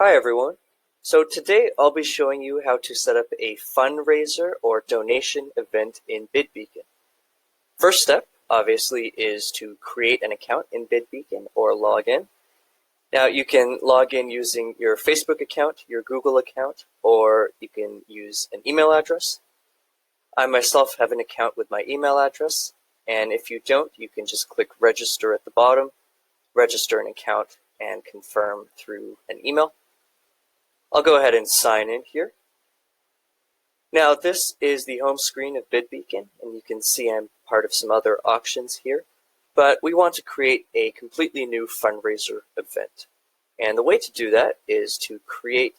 Hi everyone. So today I'll be showing you how to set up a fundraiser or donation event in BidBeacon. First step, obviously, is to create an account in BidBeacon or log in. Now you can log in using your Facebook account, your Google account, or you can use an email address. I myself have an account with my email address, and if you don't, you can just click register at the bottom, register an account, and confirm through an email. I'll go ahead and sign in here. Now this is the home screen of BidBeacon, and you can see I'm part of some other auctions here, but we want to create a completely new fundraiser event. And the way to do that is to create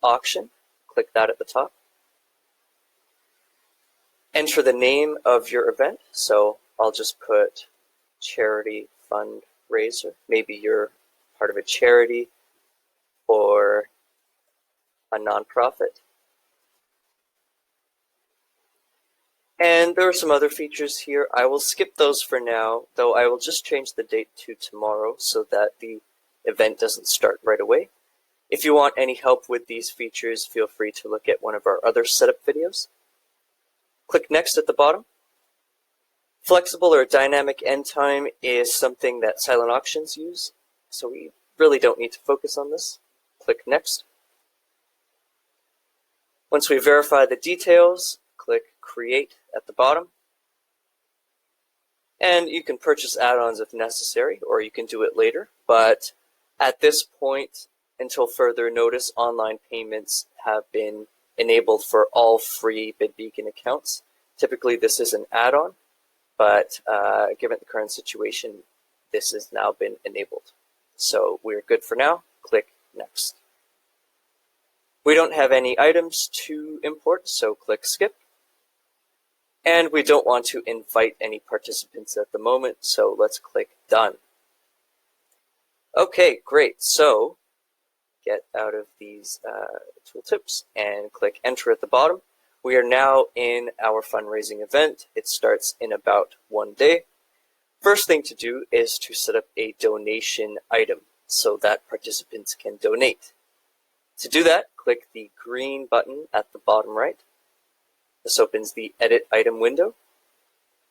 auction, click that at the top. Enter the name of your event, so I'll just put charity fundraiser. Maybe you're part of a charity or a nonprofit. And there are some other features here. I will skip those for now, though I will just change the date to tomorrow so that the event doesn't start right away. If you want any help with these features, feel free to look at one of our other setup videos. Click Next at the bottom. Flexible or dynamic end time is something that silent auctions use, so we really don't need to focus on this. Click Next. Once we verify the details, click Create at the bottom. And you can purchase add-ons if necessary, or you can do it later. But at this point, until further notice, online payments have been enabled for all free BidBeacon accounts. Typically, this is an add-on, but given the current situation, this has now been enabled. So we're good for now. Click Next. We don't have any items to import, so click Skip. And we don't want to invite any participants at the moment, so let's click Done. Okay, great. So get out of these tooltips and click Enter at the bottom. We are now in our fundraising event. It starts in about 1 day. First thing to do is to set up a donation item so that participants can donate. To do that, click the green button at the bottom right. This opens the Edit Item window.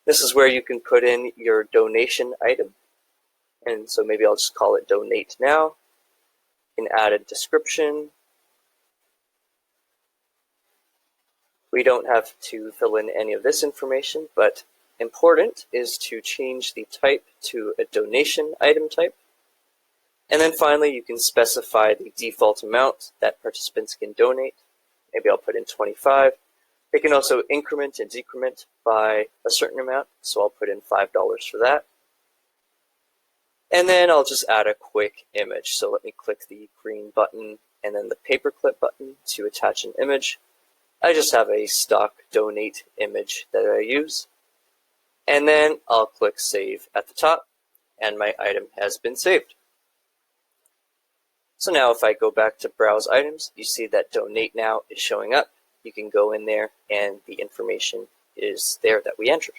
This is where you can put in your donation item. And so maybe I'll just call it Donate Now. You can add a description. We don't have to fill in any of this information, but important is to change the type to a donation item type. And then finally, you can specify the default amount that participants can donate. Maybe I'll put in 25. They can also increment and decrement by a certain amount, so I'll put in $5 for that. And then I'll just add a quick image. So let me click the green button and then the paperclip button to attach an image. I just have a stock donate image that I use. And then I'll click Save at the top, and my item has been saved. So now if I go back to Browse Items, you see that Donate Now is showing up. You can go in there and the information is there that we entered.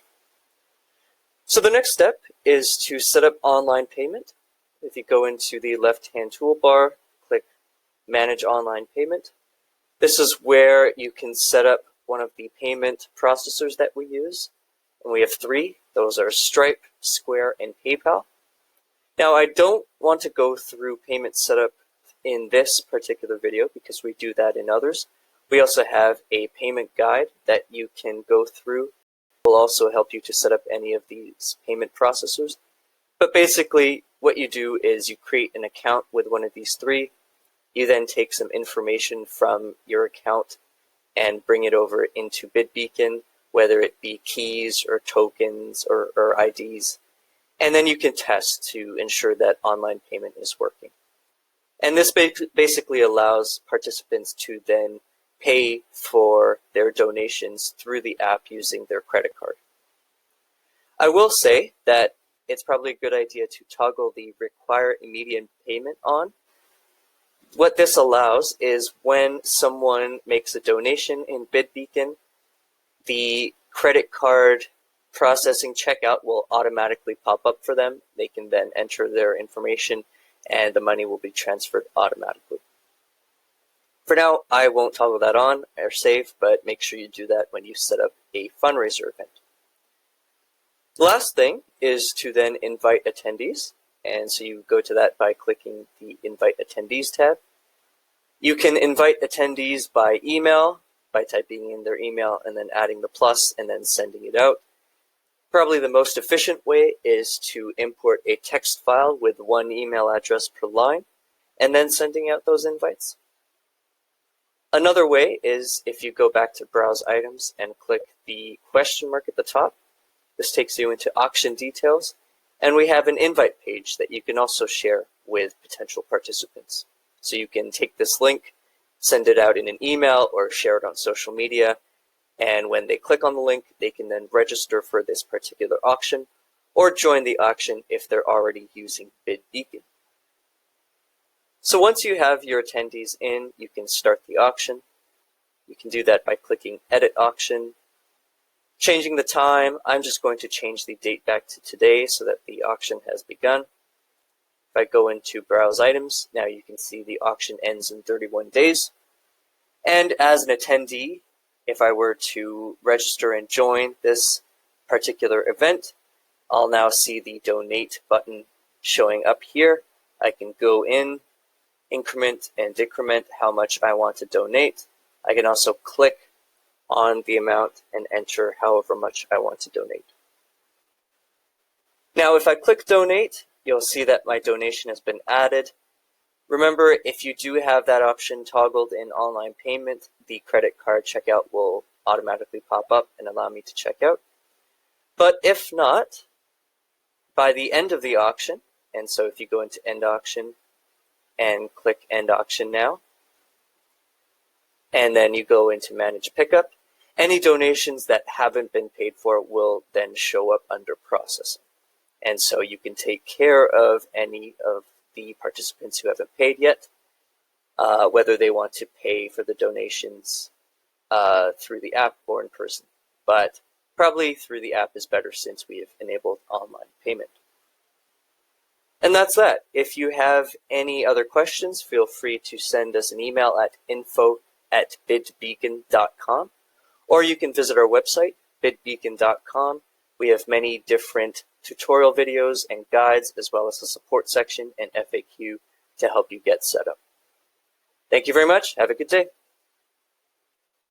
So the next step is to set up online payment. If you go into the left-hand toolbar, click Manage Online Payment. This is where you can set up one of the payment processors that we use. And we have 3. Those are Stripe, Square, and PayPal. Now I don't want to go through payment setup in this particular video because we do that in others. We also have a payment guide that you can go through. It will also help you to set up any of these payment processors. But basically, what you do is you create an account with one of these 3. You then take some information from your account and bring it over into BidBeacon, whether it be keys or tokens or IDs. And then you can test to ensure that online payment is working. And this basically allows participants to then pay for their donations through the app using their credit card. I will say that it's probably a good idea to toggle the Require Immediate Payment on. What this allows is when someone makes a donation in BidBeacon, the credit card processing checkout will automatically pop up for them. They can then enter their information and the money will be transferred automatically. For now, I won't toggle that on or save, but make sure you do that when you set up a fundraiser event. The last thing is to then invite attendees. And so you go to that by clicking the Invite Attendees tab. You can invite attendees by email, by typing in their email and then adding the plus and then sending it out. Probably the most efficient way is to import a text file with one email address per line and then sending out those invites. Another way is if you go back to Browse Items and click the question mark at the top. This takes you into auction details, and we have an invite page that you can also share with potential participants. So you can take this link, send it out in an email or share it on social media, and when they click on the link, they can then register for this particular auction or join the auction if they're already using BidBeacon. So once you have your attendees in, you can start the auction. You can do that by clicking Edit Auction, changing the time. I'm just going to change the date back to today so that the auction has begun. If I go into Browse Items, now you can see the auction ends in 31 days. And as an attendee, if I were to register and join this particular event, I'll now see the Donate button showing up here. I can go in, increment and decrement how much I want to donate. I can also click on the amount and enter however much I want to donate. Now, if I click Donate, you'll see that my donation has been added. Remember, if you do have that option toggled in online payment, the credit card checkout will automatically pop up and allow me to check out. But if not, by the end of the auction, and so if you go into End Auction and click End Auction Now, and then you go into Manage Pickup, any donations that haven't been paid for will then show up under Processing. And so you can take care of any of the participants who haven't paid yet, whether they want to pay for the donations through the app or in person. But probably through the app is better since we have enabled online payment. And that's that. If you have any other questions, feel free to send us an email at info@bidbeacon.com, or you can visit our website, bidbeacon.com. We have many different tutorial videos and guides, as well as a support section and FAQ to help you get set up. Thank you very much. Have a good day.